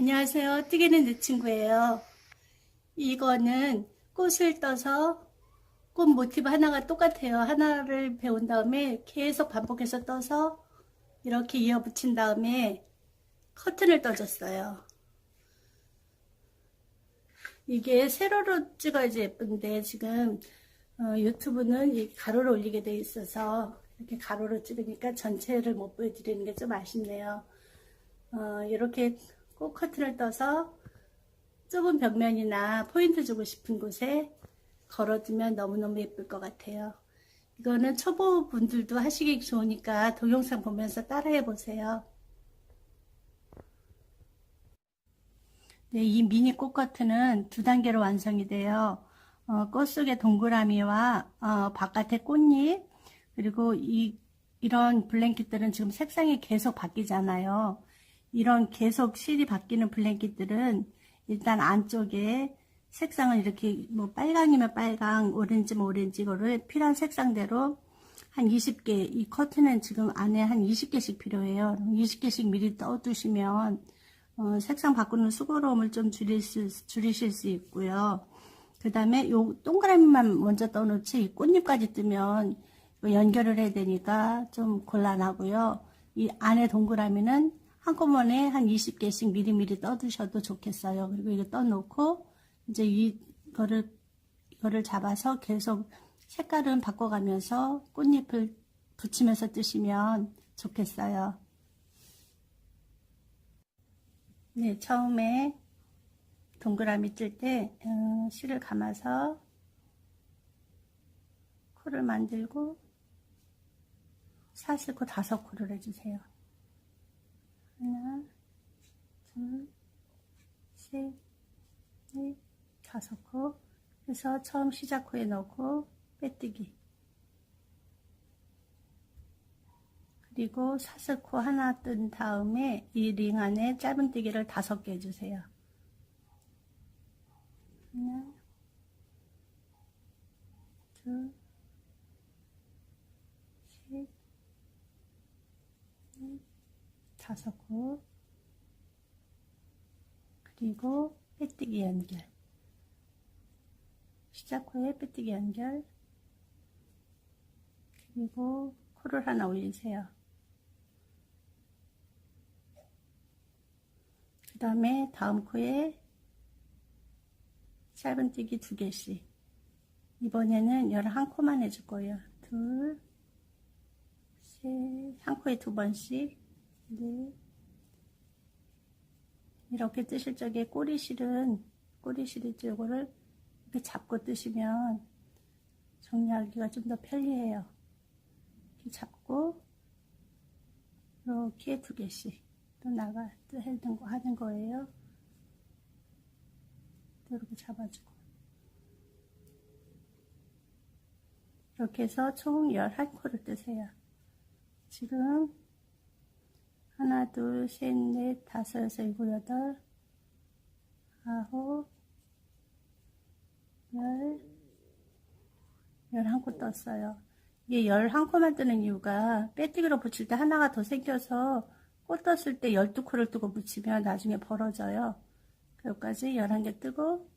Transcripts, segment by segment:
안녕하세요. 뜨개는 내 친구예요. 이거는 꽃을 떠서 꽃 모티브 하나가 똑같아요. 하나를 배운 다음에 계속 반복해서 떠서 이렇게 이어 붙인 다음에 커튼을 떠줬어요. 이게 세로로 찍어야지 예쁜데 지금 유튜브는 이 가로로 올리게 돼 있어서 이렇게 가로로 찍으니까 전체를 못 보여드리는 게 좀 아쉽네요. 이렇게 꽃 커튼을 떠서 좁은 벽면이나 포인트 주고 싶은 곳에 걸어두면 너무너무 예쁠 것 같아요. 이거는 초보분들도 하시기 좋으니까 동영상 보면서 따라해 보세요. 네, 이 미니 꽃 커튼은 두 단계로 완성이 돼요. 꽃 속의 동그라미와 바깥의 꽃잎, 그리고 이런 블랭킷들은 지금 색상이 계속 바뀌잖아요. 이런 계속 실이 바뀌는 블랭킷들은 일단 안쪽에 색상을 이렇게 뭐 빨강이면 빨강, 오렌지면 오렌지, 이거를 필요한 색상대로 한 20개, 이 커튼은 지금 안에 한 20개씩 필요해요. 20개씩 미리 떠두시면 색상 바꾸는 수고로움을 좀 줄이실 수 있고요. 그 다음에 요 동그라미만 먼저 떠놓지 이 꽃잎까지 뜨면 연결을 해야 되니까 좀 곤란하고요. 이 안에 동그라미는 한꺼번에 한 20개씩 미리미리 떠두셔도 좋겠어요. 그리고 이거 떠놓고 이제 이거를 잡아서 계속 색깔은 바꿔가면서 꽃잎을 붙이면서 뜨시면 좋겠어요. 네, 처음에 동그라미 뜰 때 실을 감아서 코를 만들고 사슬코 5코를 해주세요. 하나, 둘, 셋, 넷, 5코. 그래서 처음 시작 코에 넣고 빼뜨기. 그리고 사슬코 하나 뜬 다음에 이 링 안에 짧은뜨기를 5개 해주세요. 하나, 둘, 셋, 넷, 5코. 그리고 빼뜨기 연결. 시작 코에 빼뜨기 연결. 그리고 코를 하나 올리세요. 그 다음에 다음 코에 짧은뜨기 2개씩. 이번에는 11코만 해줄 거예요. 둘, 셋, 한 코에 2번씩, 넷. 이렇게 뜨실 적에 꼬리실 쪽을 이렇게 잡고 뜨시면 정리하기가 좀 더 편리해요. 이렇게 잡고 이렇게 2개씩 또 하는 거예요. 또 이렇게 잡아주고 이렇게 해서 총 11코를 뜨세요. 지금 하나, 둘, 셋, 넷, 5, 6, 7, 8, 9, 10, 11코 떴어요. 이게 11코만 뜨는 이유가 빼뜨기로 붙일 때 하나가 더 생겨서 꽃 떴을 때 12코를 뜨고 붙이면 나중에 벌어져요. 여기까지 11개 뜨고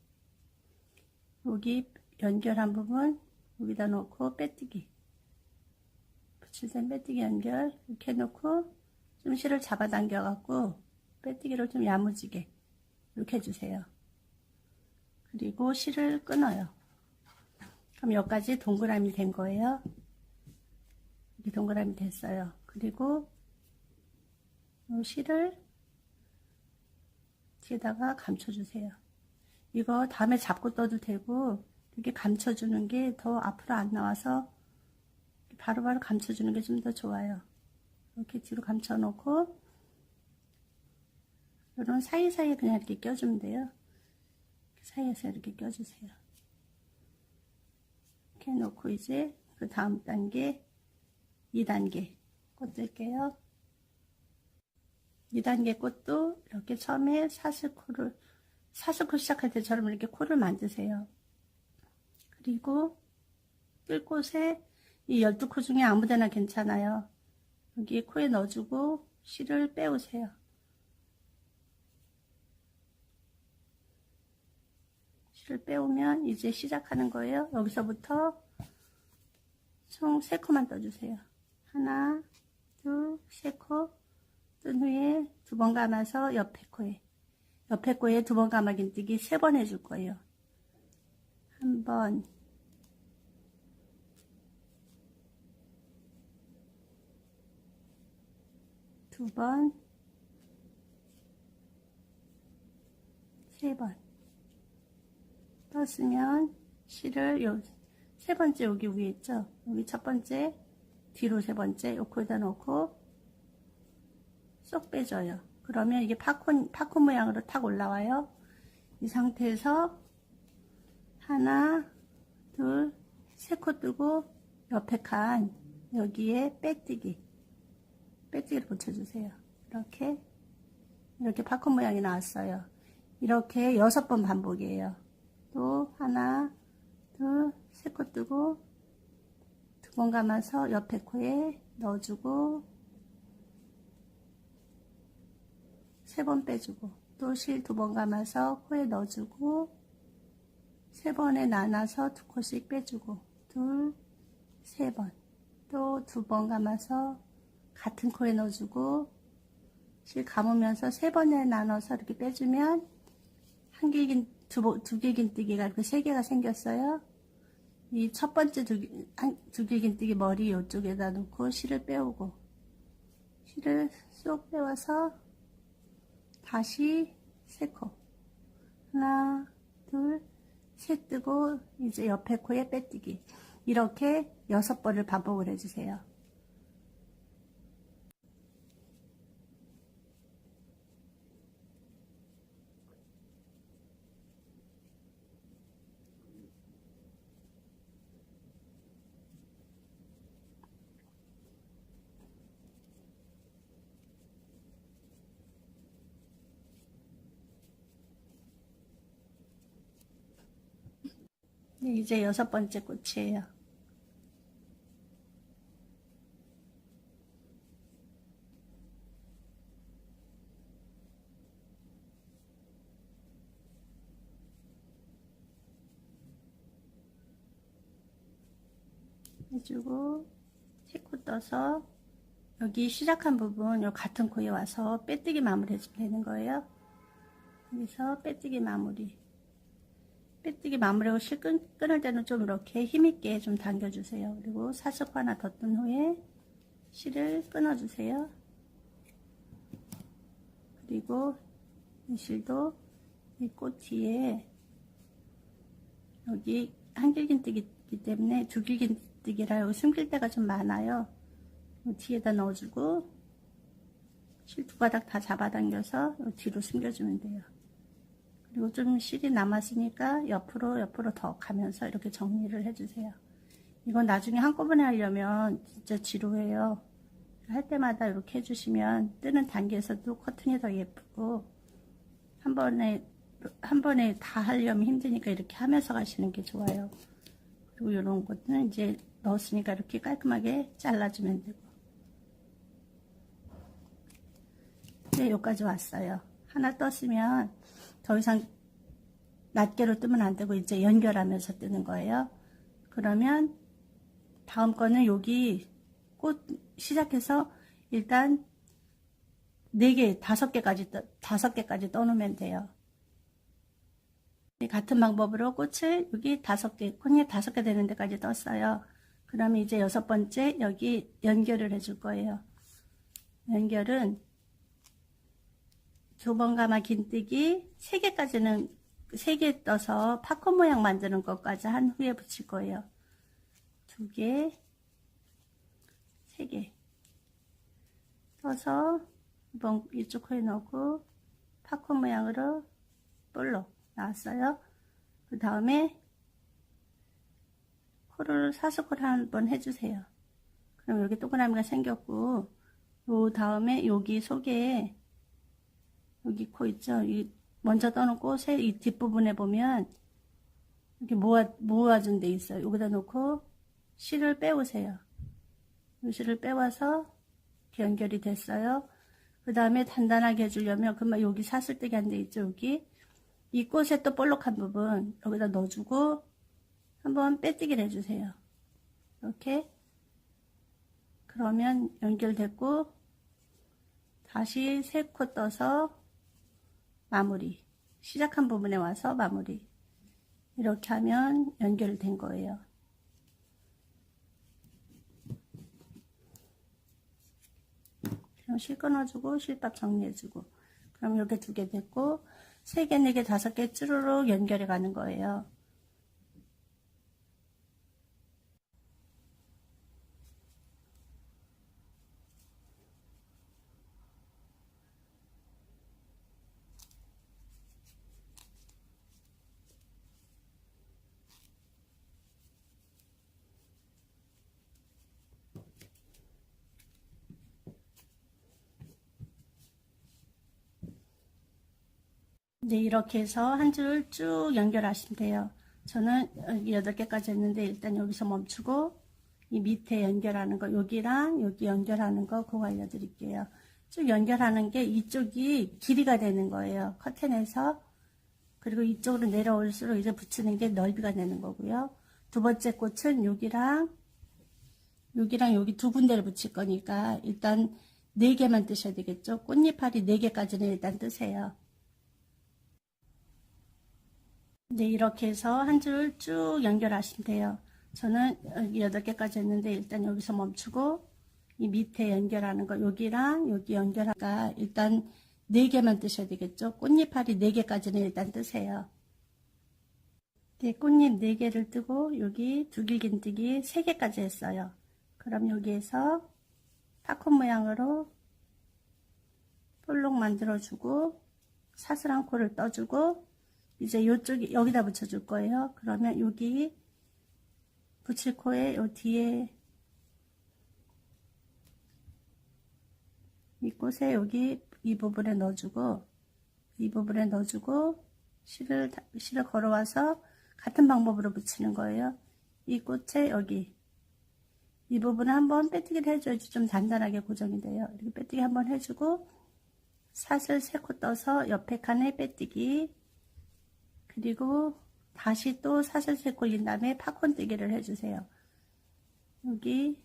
여기 연결한 부분 여기다 놓고 빼뜨기 붙일 땐 빼뜨기 연결 이렇게 해놓고 좀 실을 잡아당겨 갖고 빼뜨기를 좀 야무지게 이렇게 해주세요. 그리고 실을 끊어요. 그럼 여기까지 동그라미 된 거예요. 이렇게 동그라미 됐어요. 그리고 이 실을 뒤에다가 감춰주세요. 이거 다음에 잡고 떠도 되고 이렇게 감춰주는 게 더 앞으로 안 나와서 바로바로 감춰주는 게 좀 더 좋아요. 이렇게 뒤로 감춰 놓고 이런 사이사이에 그냥 이렇게 껴주면 돼요. 사이에서 이렇게 껴주세요. 이렇게 놓고 이제 그 다음 단계 2단계 꽃 뜰게요. 2단계 꽃도 이렇게 처음에 사슬코 시작할 때처럼 이렇게 코를 만드세요. 그리고 뜰 곳에 이 12코 중에 아무데나 괜찮아요. 여기 코에 넣어주고 실을 빼오세요. 실을 빼오면 이제 시작하는 거예요. 여기서부터 총 3코만 떠주세요. 하나, 둘, 3코. 뜬 후에 2번 감아서 옆에 코에 2번 감아 긴뜨기 3번 해줄 거예요. 1번, 2번, 3번. 떴으면 실을 요 3번째 여기 위에 있죠? 여기 첫 번째, 뒤로 3번째 요 코에다 놓고 쏙 빼줘요. 그러면 이게 팝콘 모양으로 탁 올라와요. 이 상태에서 하나, 둘, 3코 뜨고 옆에 칸 여기에 빼뜨기를 붙여주세요. 이렇게 팝콘 모양이 나왔어요. 이렇게 6번 반복이에요. 또 하나, 둘, 3코 뜨고 2번 감아서 옆에 코에 넣어주고 3번 빼주고 또 실 2번 감아서 코에 넣어주고 3번에 나눠서 2코씩 빼주고 둘, 3번 또 2번 감아서 같은 코에 넣어주고 실 감으면서 3번에 나눠서 이렇게 빼주면 두 길긴뜨기가 이렇게 3개가 생겼어요. 이 첫 번째 두 길긴뜨기 머리 이쪽에다 놓고 실을 빼오고 실을 쏙 빼와서 다시 3코 하나, 둘, 셋 뜨고 이제 옆에 코에 빼뜨기 이렇게 6번을 반복을 해주세요. 네, 이제 6번째 꽃이에요. 해주고 3코 떠서 여기 시작한 부분 요 같은 코에 와서 빼뜨기 마무리 해주면 되는 거예요. 여기서 빼뜨기 마무리하고 실 끊을 때는 좀 이렇게 힘있게 좀 당겨주세요. 그리고 사슬코 하나 더 뜬 후에 실을 끊어주세요. 그리고 이 실도 이 꽃 뒤에 여기 한 길긴뜨기이기 때문에 두 길긴뜨기라 여기 숨길 데가 좀 많아요. 뒤에다 넣어주고 실 2가닥 다 잡아당겨서 뒤로 숨겨주면 돼요. 그리고 좀 실이 남았으니까 옆으로 더 가면서 이렇게 정리를 해주세요. 이건 나중에 한꺼번에 하려면 진짜 지루해요. 할 때마다 이렇게 해주시면 뜨는 단계에서도 커튼이 더 예쁘고 한 번에 다 하려면 힘드니까 이렇게 하면서 가시는 게 좋아요. 그리고 이런 것들은 이제 넣었으니까 이렇게 깔끔하게 잘라주면 되고. 네, 여기까지 왔어요. 하나 떴으면 더 이상 낱개로 뜨면 안 되고 이제 연결하면서 뜨는 거예요. 그러면 다음 거는 여기 꽃 시작해서 일단 4개, 5개까지 떠놓으면 돼요. 같은 방법으로 꽃을 여기 5개, 콩이 5개 되는 데까지 떴어요. 그러면 이제 6번째 여기 연결을 해줄 거예요. 연결은 2번 감아 긴뜨기 3개 떠서 팝콘 모양 만드는 것까지 한 후에 붙일 거예요. 2개, 3개 떠서 이번 이쪽 코에 넣고 팝콘 모양으로 볼록 나왔어요. 그 다음에 코를 사슬코를 한번 해주세요. 그럼 여기 동그라미가 생겼고, 요 다음에 여기 속에 여기 코 있죠? 이 먼저 떠놓고 이 뒷부분에 보면 이렇게 모아준 데 있어요. 여기다 놓고 실을 빼오세요. 이 실을 빼와서 이렇게 연결이 됐어요. 그 다음에 단단하게 해주려면 금방 여기 사슬뜨기 한 데 있죠? 여기 이 꽃에 또 볼록한 부분 여기다 넣어주고 한번 빼뜨기를 해주세요. 이렇게. 그러면 연결됐고 다시 3코 떠서 마무리. 시작한 부분에 와서 마무리. 이렇게 하면 연결된 거예요. 그럼 실 끊어주고 실밥 정리해주고, 그럼 이렇게 2개 됐고 3개, 4개, 5개 쭈루룩 연결해 가는 거예요. 네, 이렇게 해서 한 줄 쭉 연결하시면 돼요. 저는 여기 8개까지 했는데 일단 여기서 멈추고 이 밑에 연결하는 거, 여기랑 여기 연결하는 거 그거 알려드릴게요. 쭉 연결하는 게 이쪽이 길이가 되는 거예요. 커튼에서. 그리고 이쪽으로 내려올수록 이제 붙이는 게 넓이가 되는 거고요. 2번째 꽃은 여기랑 여기 2군데를 붙일 거니까 일단 4개만 뜨셔야 되겠죠. 꽃잎알이 4개까지는 일단 뜨세요. 네, 이렇게 해서 한 줄 쭉 연결하시면 돼요. 저는 여기 8개까지 했는데 일단 여기서 멈추고 이 밑에 연결하는 거, 여기랑 여기 연결하니까 일단 4개만 뜨셔야 되겠죠. 꽃잎알이 4개까지는 일단 뜨세요. 네, 꽃잎 4개를 뜨고 여기 두길긴뜨기 3개까지 했어요. 그럼 여기에서 팝콘 모양으로 볼록 만들어주고 사슬1 코를 떠주고 이제 요쪽에 여기다 붙여줄 거예요. 그러면 여기 붙일 코에 요 뒤에 이 꽃에 여기 이 부분에 넣어주고 이 부분에 넣어주고 실을 걸어와서 같은 방법으로 붙이는 거예요. 이 꽃에 여기 이 부분을 한번 빼뜨기를 해줘야지 좀 단단하게 고정이 돼요. 이렇게 빼뜨기 한번 해주고 사슬 3코 떠서 옆에 칸에 빼뜨기, 그리고 다시 또 사슬 3코 올린 다음에 팝콘 뜨기를 해주세요. 여기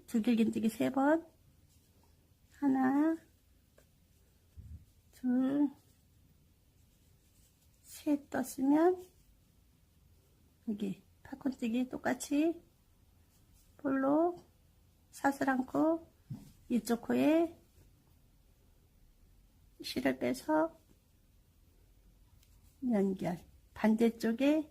두길긴뜨기 3번, 하나, 둘, 셋 떴으면 여기 팝콘 뜨기 똑같이 볼록 사슬 1코 이쪽 코에 실을 빼서 연결, 반대쪽에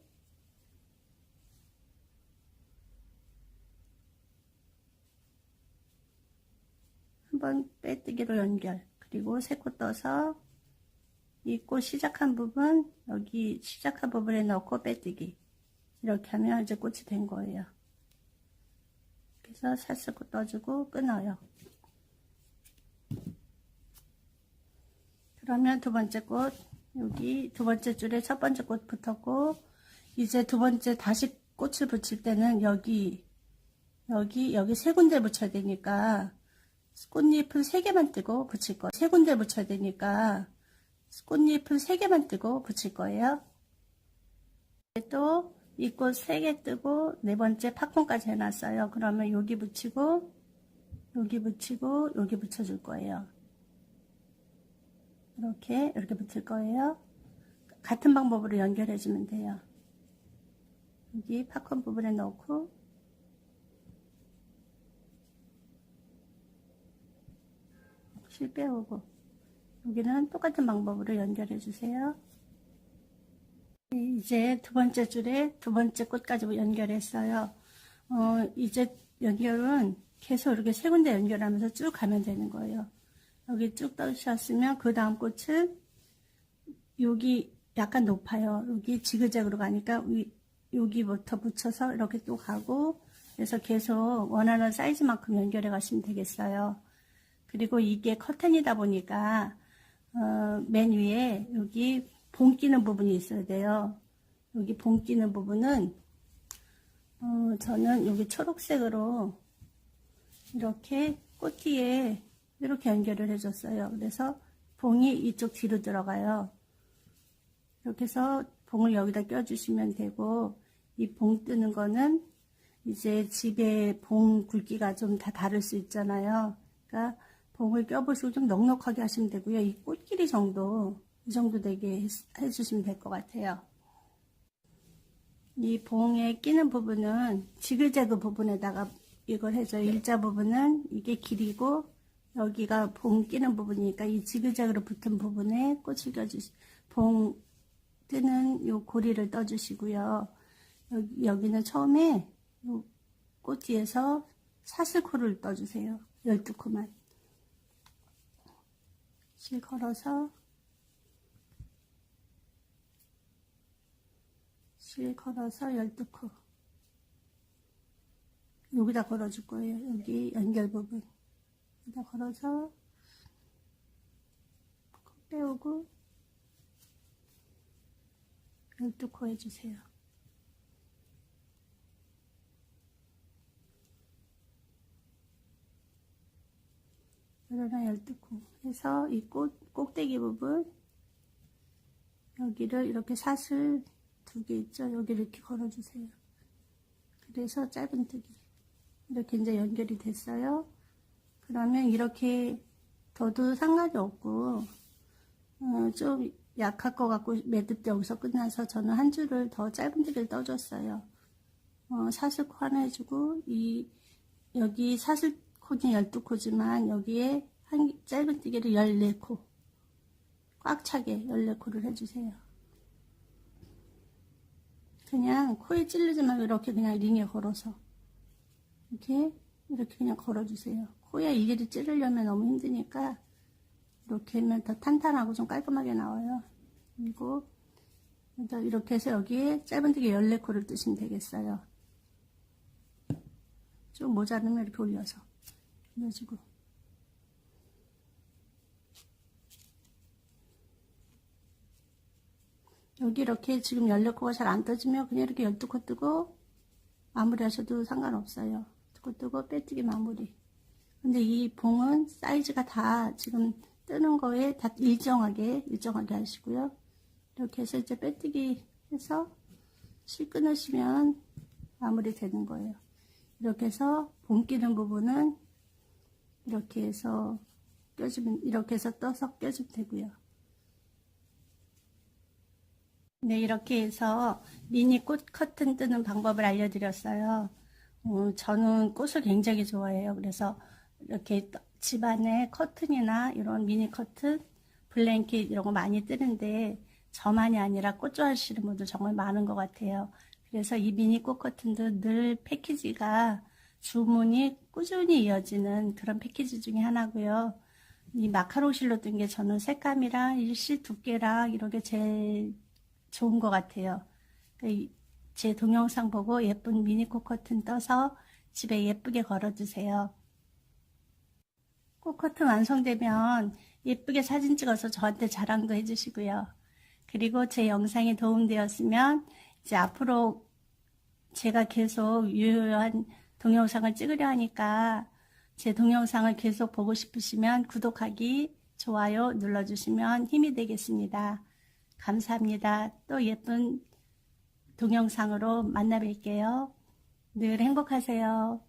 한번 빼뜨기로 연결, 그리고 3코 떠서 이 꽃 시작한 부분 여기 시작한 부분에 넣고 빼뜨기, 이렇게 하면 이제 꽃이 된 거예요. 그래서 사슬코 떠주고 끊어요. 그러면 2번째 꽃, 여기 2번째 줄에 1번째 꽃 붙었고 이제 2번째 다시 꽃을 붙일 때는 여기 3군데 붙여야 되니까 꽃잎을 3개만 뜨고 붙일 거예요. 3군데 붙여야 되니까 꽃잎을 3개만 뜨고 붙일 거예요. 또 이 꽃 3개 뜨고 4번째 팝콘까지 해놨어요. 그러면 여기 붙이고 여기 붙이고 여기 붙여줄 거예요. 이렇게 붙일 거예요. 같은 방법으로 연결해주면 돼요. 여기 팝콘 부분에 넣고 실 빼오고 여기는 똑같은 방법으로 연결해 주세요. 이제 2번째 줄에 2번째 꽃까지 연결했어요. 이제 연결은 계속 이렇게 3군데 연결하면서 쭉 가면 되는 거예요. 여기 쭉 떠주셨으면 그 다음 꽃은 여기 약간 높아요. 여기 지그재그로 가니까 여기부터 붙여서 이렇게 또 가고, 그래서 계속 원하는 사이즈만큼 연결해 가시면 되겠어요. 그리고 이게 커튼이다 보니까 맨 위에 여기 봉 끼는 부분이 있어야 돼요. 여기 봉 끼는 부분은 저는 여기 초록색으로 이렇게 꽃 뒤에 이렇게 연결을 해줬어요. 그래서 봉이 이쪽 뒤로 들어가요. 이렇게 해서 봉을 여기다 껴주시면 되고, 이 봉 뜨는 거는 이제 집에 봉 굵기가 좀 다 다를 수 있잖아요. 그러니까 봉을 껴보시고 좀 넉넉하게 하시면 되고요. 이 꽃길이 정도, 이 정도 되게 해주시면 될 것 같아요. 이 봉에 끼는 부분은 지그재그 부분에다가 이걸 해줘요. 일자 부분은 이게 길이고, 여기가 봉 끼는 부분이니까 이 지그재그로 붙은 부분에 꽃을 봉 뜨는 요 고리를 떠주시고요. 여기는 처음에 요 꽃 뒤에서 사슬코를 떠주세요. 12코만. 실 걸어서 실 걸어서 12코. 여기다 걸어줄 거예요. 여기 연결 부분. 여기다 걸어서 코 빼오고 12코 해주세요. 그러나 12코 해서 이 꼭대기 부분 여기를 이렇게 사슬 2개 있죠? 여기를 이렇게 걸어주세요. 그래서 짧은뜨기 이렇게 이제 연결이 됐어요. 그러면 이렇게 둬도 상관이 없고 좀 약할 것 같고 매듭 때 여기서 끝나서 저는 한 줄을 더 짧은뜨기를 떠줬어요. 사슬코 하나 해주고 여기 사슬코는 12코지만 여기에 짧은뜨기를 14코 꽉 차게 14코를 해주세요. 그냥 코에 찌르지 말고 이렇게 그냥 링에 걸어서 이렇게 그냥 걸어주세요. 코에 일일이 찌르려면 너무 힘드니까 이렇게 하면 더 탄탄하고 좀 깔끔하게 나와요. 그리고 이렇게 해서 여기에 짧은뜨기 14코를 뜨시면 되겠어요. 좀 모자르면 이렇게 올려주고 여기 이렇게 지금 14코가 잘 안 떠지면 그냥 이렇게 12코 뜨고 마무리 하셔도 상관없어요. 12코 뜨고 빼뜨기 마무리. 근데 이 봉은 사이즈가 다 지금 뜨는 거에 다 일정하게 하시고요. 이렇게 해서 이제 빼뜨기 해서 실 끊으시면 마무리 되는 거예요. 이렇게 해서 봉 끼는 부분은 이렇게 해서 이렇게 해서 떠서 껴주면 되고요. 네, 이렇게 해서 미니 꽃 커튼 뜨는 방법을 알려드렸어요. 저는 꽃을 굉장히 좋아해요. 그래서 이렇게 집안에 커튼이나 이런 미니 커튼, 블랭킷 이런 거 많이 뜨는데 저만이 아니라 꽃 좋아하시는 분들 정말 많은 것 같아요. 그래서 이 미니 꽃 커튼도 늘 패키지가 주문이 꾸준히 이어지는 그런 패키지 중에 하나고요. 이 마카롱 실로 뜬 게 저는 색감이랑 일실 두께랑 이런 게 제일 좋은 것 같아요. 제 동영상 보고 예쁜 미니 꽃 커튼 떠서 집에 예쁘게 걸어두세요. 꽃 커튼 완성되면 예쁘게 사진 찍어서 저한테 자랑도 해주시고요. 그리고 제 영상이 도움되었으면 이제 앞으로 제가 계속 유효한 동영상을 찍으려 하니까 제 동영상을 계속 보고 싶으시면 구독하기, 좋아요 눌러주시면 힘이 되겠습니다. 감사합니다. 또 예쁜 동영상으로 만나 뵐게요. 늘 행복하세요.